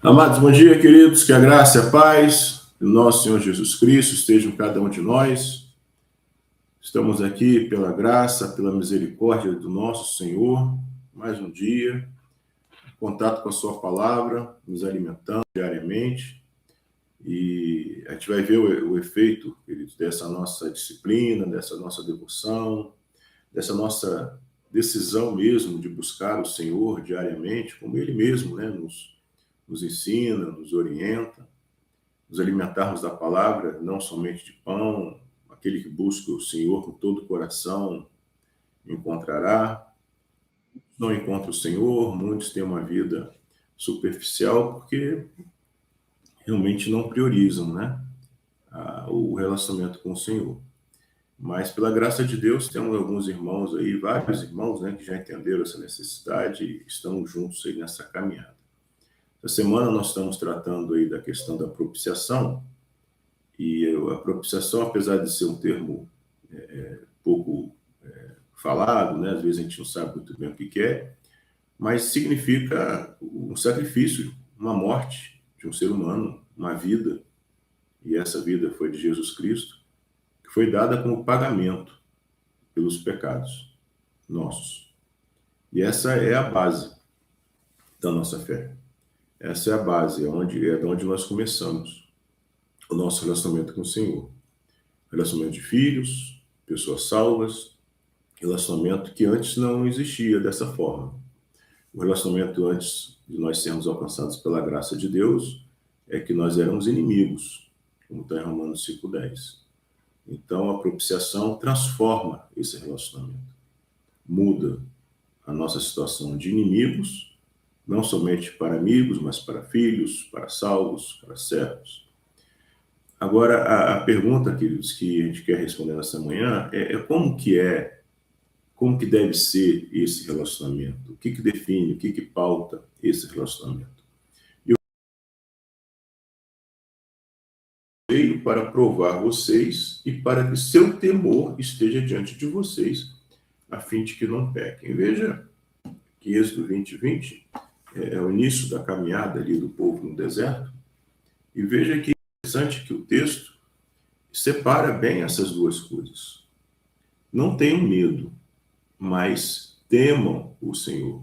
Amados, bom dia, queridos. Que a graça e a paz do nosso Senhor Jesus Cristo estejam com cada um de nós. Estamos aqui pela graça, pela misericórdia do nosso Senhor, mais um dia, em contato com a sua palavra, nos alimentando diariamente. E a gente vai ver o efeito, queridos, dessa nossa disciplina, dessa nossa devoção, dessa nossa decisão mesmo de buscar o Senhor diariamente, como Ele mesmo, né, nos ensina, nos orienta, nos alimentarmos da palavra, não somente de pão. Aquele que busca o Senhor com todo o coração encontrará. Não encontra o Senhor, muitos têm uma vida superficial porque realmente não priorizam, né, o relacionamento com o Senhor. Mas pela graça de Deus temos alguns irmãos aí, vários irmãos, né, que já entenderam essa necessidade e estão juntos aí nessa caminhada. Essa semana nós estamos tratando aí da questão da propiciação, e a propiciação, apesar de ser um termo pouco falado, né, às vezes a gente não sabe muito bem o que é, mas significa um sacrifício, uma morte de um ser humano, uma vida, e essa vida foi de Jesus Cristo, que foi dada como pagamento pelos pecados nossos. E essa é a base da nossa fé. Essa é a base, é de onde nós começamos o nosso relacionamento com o Senhor. Relacionamento de filhos, pessoas salvas, relacionamento que antes não existia dessa forma. O relacionamento antes de nós sermos alcançados pela graça de Deus é que nós éramos inimigos, como está em Romanos 5:10. Então a propiciação transforma esse relacionamento, muda a nossa situação de inimigos, não somente para amigos, mas para filhos, para salvos, para servos. Agora, a pergunta, queridos, que a gente quer responder nessa manhã como que deve ser esse relacionamento? O que define, o que pauta esse relacionamento? Eu veio para provar vocês e para que seu temor esteja diante de vocês, a fim de que não pequem. Veja que Êxodo 20:20 é o início da caminhada ali do povo no deserto, e veja que é interessante que o texto separa bem essas duas coisas. Não tenham medo, mas temam o Senhor,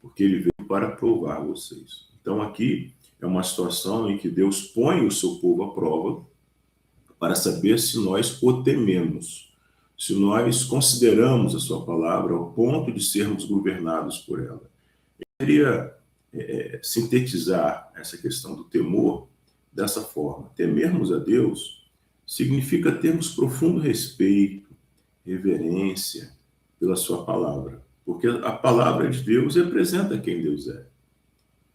porque Ele veio para provar vocês. Então aqui é uma situação em que Deus põe o seu povo à prova para saber se nós o tememos, se nós consideramos a sua palavra ao ponto de sermos governados por ela. Eu queria sintetizar essa questão do temor dessa forma. Temermos a Deus significa termos profundo respeito, reverência pela sua palavra, porque a palavra de Deus representa quem Deus é.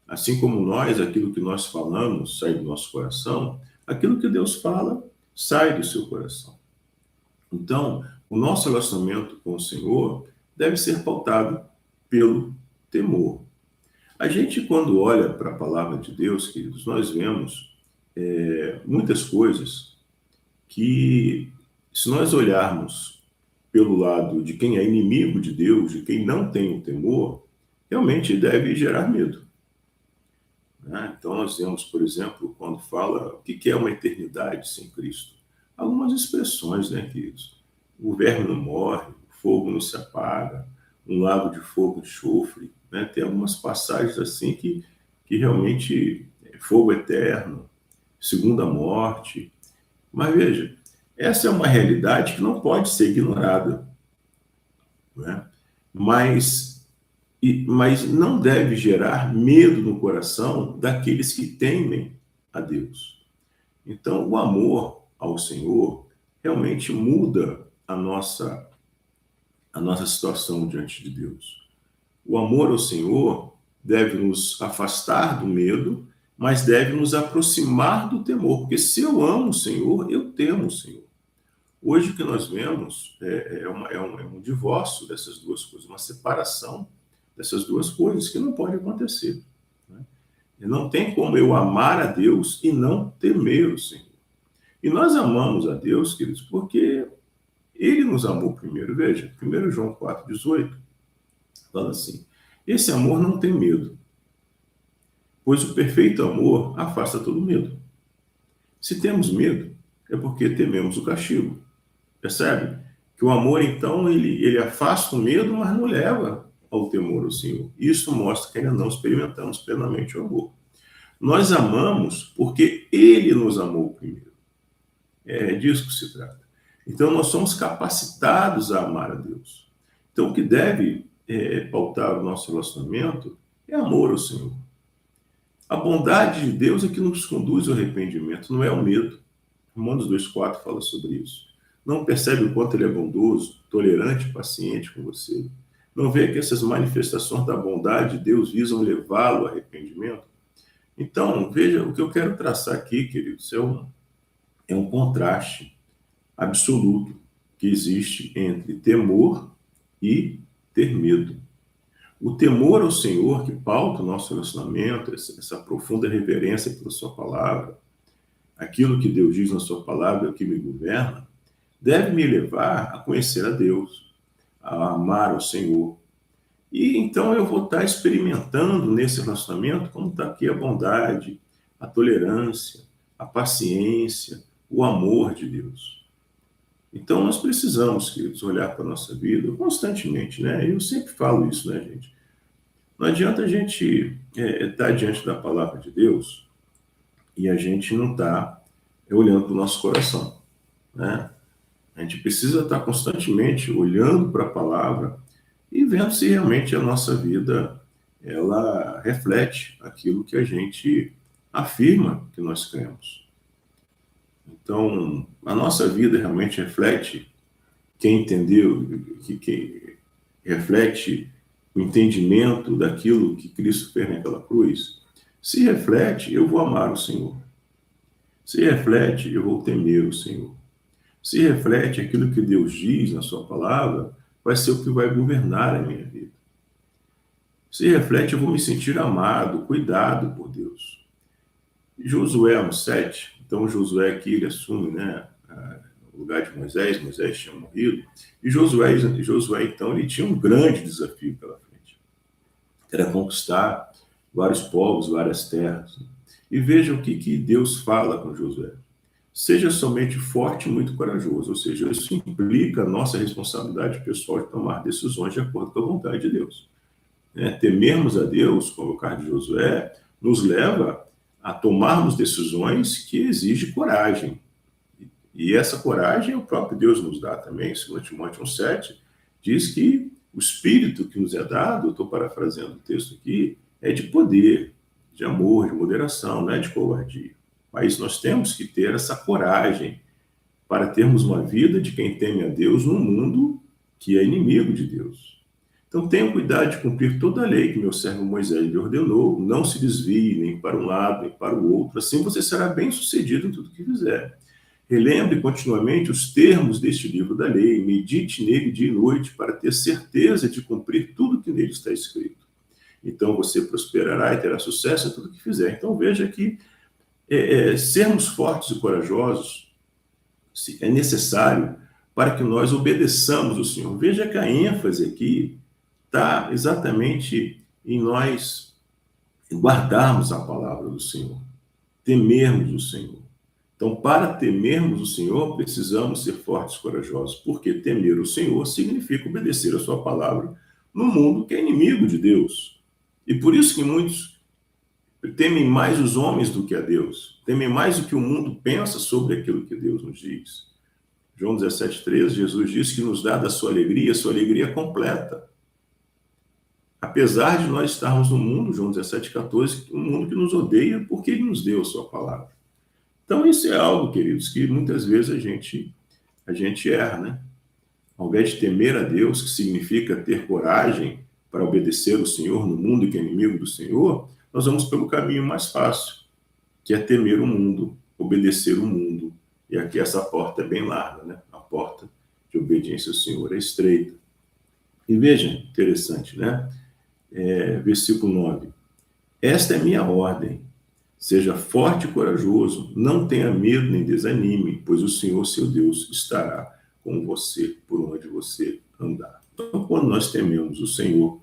Assim como nós, aquilo que nós falamos sai do nosso coração, aquilo que Deus fala sai do seu coração. Então, o nosso relacionamento com o Senhor deve ser pautado pelo temor. A gente, quando olha para a palavra de Deus, queridos, nós vemos muitas coisas que, se nós olharmos pelo lado de quem é inimigo de Deus, de quem não tem o temor, realmente deve gerar medo. Né? Então, nós vemos, por exemplo, quando fala o que é uma eternidade sem Cristo. Algumas expressões, né, queridos? O verme não morre, o fogo não se apaga, um lago de fogo e enxofre. Né? Tem algumas passagens assim que realmente fogo eterno, segunda morte. Mas veja, essa é uma realidade que não pode ser ignorada. Né? Mas não deve gerar medo no coração daqueles que temem a Deus. Então, o amor ao Senhor realmente muda a nossa situação diante de Deus. O amor ao Senhor deve nos afastar do medo, mas deve nos aproximar do temor, porque se eu amo o Senhor, eu temo o Senhor. Hoje o que nós vemos é um divórcio dessas duas coisas, uma separação dessas duas coisas que não pode acontecer. Né? E não tem como eu amar a Deus e não temer o Senhor. E nós amamos a Deus, queridos, porque Ele nos amou primeiro. Veja, 1 João 4,18 fala assim: esse amor não tem medo, pois o perfeito amor afasta todo medo. Se temos medo, é porque tememos o castigo. Percebe? Que o amor, então, ele afasta o medo, mas não leva ao temor ao Senhor. Isso mostra que ainda não experimentamos plenamente o amor. Nós amamos porque Ele nos amou primeiro. É disso que se trata. Então, nós somos capacitados a amar a Deus. Então, o que deve pautar o nosso relacionamento é amor ao Senhor. A bondade de Deus é que nos conduz ao arrependimento, não é o medo. Romanos 2,4 fala sobre isso. Não percebe o quanto ele é bondoso, tolerante, paciente com você? Não vê que essas manifestações da bondade de Deus visam levá-lo ao arrependimento? Então, veja, o que eu quero traçar aqui, queridos, é um contraste absoluto que existe entre temor e ter medo. O temor ao Senhor, que pauta o nosso relacionamento, essa profunda reverência pela sua palavra, aquilo que Deus diz na sua palavra é o que me governa, deve me levar a conhecer a Deus, a amar o Senhor. E então eu vou estar experimentando nesse relacionamento como está aqui a bondade, a tolerância, a paciência, o amor de Deus. Então nós precisamos, queridos, olhar para a nossa vida constantemente, né? Eu sempre falo isso, né, gente? Não adianta a gente estar diante da palavra de Deus e a gente não estar olhando para o nosso coração, né? A gente precisa estar constantemente olhando para a palavra e vendo se realmente a nossa vida ela reflete aquilo que a gente afirma que nós cremos. Então, a nossa vida realmente reflete quem entendeu, que reflete o entendimento daquilo que Cristo fez naquela cruz. Se reflete, eu vou amar o Senhor. Se reflete, eu vou temer o Senhor. Se reflete aquilo que Deus diz na sua palavra, vai ser o que vai governar a minha vida. Se reflete, eu vou me sentir amado, cuidado por Deus. Josué 1,7, então Josué aqui ele assume, né, o lugar de Moisés tinha morrido, e Josué então ele tinha um grande desafio pela frente. Era conquistar vários povos, várias terras. E veja o que Deus fala com Josué. Seja somente forte e muito corajoso, ou seja, isso implica a nossa responsabilidade pessoal de tomar decisões de acordo com a vontade de Deus. Temermos a Deus, como o caso de Josué, nos leva a tomarmos decisões que exigem coragem. E essa coragem o próprio Deus nos dá também. 2 Timóteo 1,7 diz que o Espírito que nos é dado, eu estou parafraseando o texto aqui, é de poder, de amor, de moderação, não é de covardia. Mas nós temos que ter essa coragem para termos uma vida de quem teme a Deus num mundo que é inimigo de Deus. Então tenha cuidado de cumprir toda a lei que meu servo Moisés lhe ordenou, não se desvie nem para um lado nem para o outro, assim você será bem sucedido em tudo que fizer. Relembre continuamente os termos deste livro da lei, medite nele dia e noite para ter certeza de cumprir tudo que nele está escrito. Então você prosperará e terá sucesso em tudo que fizer. Então veja que sermos fortes e corajosos é necessário para que nós obedeçamos o Senhor. Veja que a ênfase aqui está exatamente em nós guardarmos a palavra do Senhor, temermos o Senhor. Então, para temermos o Senhor, precisamos ser fortes e corajosos, porque temer o Senhor significa obedecer a sua palavra no mundo que é inimigo de Deus. E por isso que muitos temem mais os homens do que a Deus, temem mais o que o mundo pensa sobre aquilo que Deus nos diz. João 17,13, Jesus disse que nos dá da sua alegria completa. Apesar de nós estarmos no mundo, João 17,14, um mundo que nos odeia porque ele nos deu a sua palavra. Então isso é algo, queridos, que muitas vezes a gente erra, né? Ao invés de temer a Deus, que significa ter coragem para obedecer o Senhor no mundo que é inimigo do Senhor, nós vamos pelo caminho mais fácil, que é temer o mundo, obedecer o mundo. E aqui essa porta é bem larga, né? A porta de obediência ao Senhor é estreita. E veja, interessante, né? Versículo 9. Esta é minha ordem. Seja forte e corajoso, não tenha medo nem desanime, pois o Senhor, seu Deus, estará com você por onde você andar. Então, quando nós tememos o Senhor,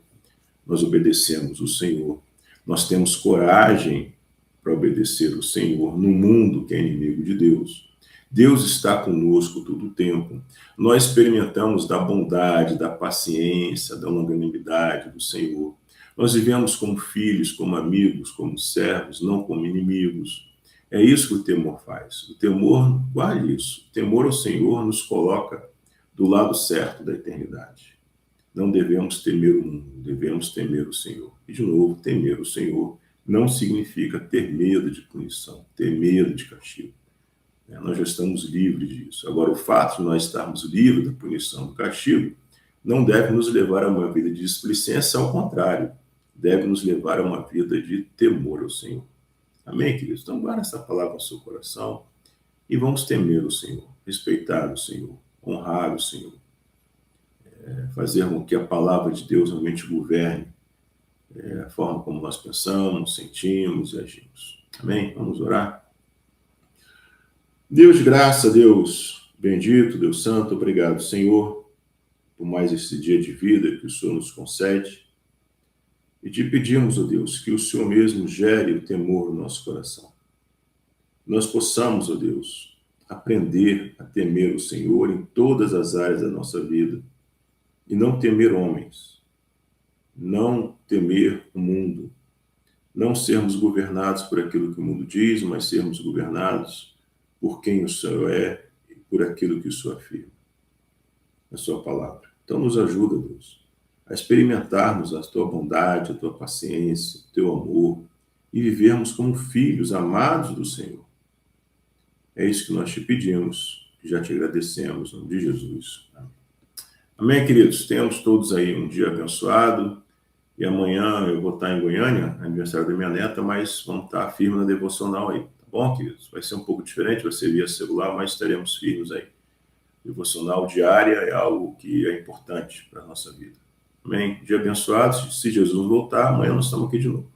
nós obedecemos o Senhor, Nós temos coragem para obedecer o Senhor no mundo que é inimigo de Deus. Deus está conosco todo o tempo. Nós experimentamos da bondade, da paciência, da longanimidade do Senhor. Nós vivemos como filhos, como amigos, como servos, não como inimigos. É isso que o temor faz. O temor, guarde isso, o temor ao Senhor nos coloca do lado certo da eternidade. Não devemos temer o mundo, devemos temer o Senhor. E, de novo, temer o Senhor não significa ter medo de punição, ter medo de castigo. Nós já estamos livres disso. Agora, o fato de nós estarmos livres da punição, do castigo, não deve nos levar a uma vida de displicência, ao contrário, deve nos levar a uma vida de temor ao Senhor. Amém, queridos? Então, guarda essa palavra no seu coração e vamos temer o Senhor, respeitar o Senhor, honrar o Senhor, fazer com que a palavra de Deus realmente governe a forma como nós pensamos, sentimos e agimos. Amém? Vamos orar? Deus de graça, Deus bendito, Deus santo, obrigado, Senhor, por mais esse dia de vida que o Senhor nos concede. E te pedimos, ó Deus, que o Senhor mesmo gere o temor no nosso coração. Nós possamos, ó Deus, aprender a temer o Senhor em todas as áreas da nossa vida e não temer homens, não temer o mundo, não sermos governados por aquilo que o mundo diz, mas sermos governados por quem o Senhor é e por aquilo que o Senhor afirma, a sua palavra. Então nos ajuda, Deus, a experimentarmos a tua bondade, a tua paciência, o teu amor e vivermos como filhos amados do Senhor. É isso que nós te pedimos, já te agradecemos, em nome de Jesus. Amém, queridos? Tenhamos todos aí um dia abençoado. E amanhã eu vou estar em Goiânia, aniversário da minha neta, mas vamos estar firme na devocional aí. Tá bom, queridos? Vai ser um pouco diferente, vai ser via celular, mas estaremos firmes aí. Devocional diária é algo que é importante para a nossa vida. Amém? Dia abençoado. Se Jesus voltar, amanhã nós estamos aqui de novo.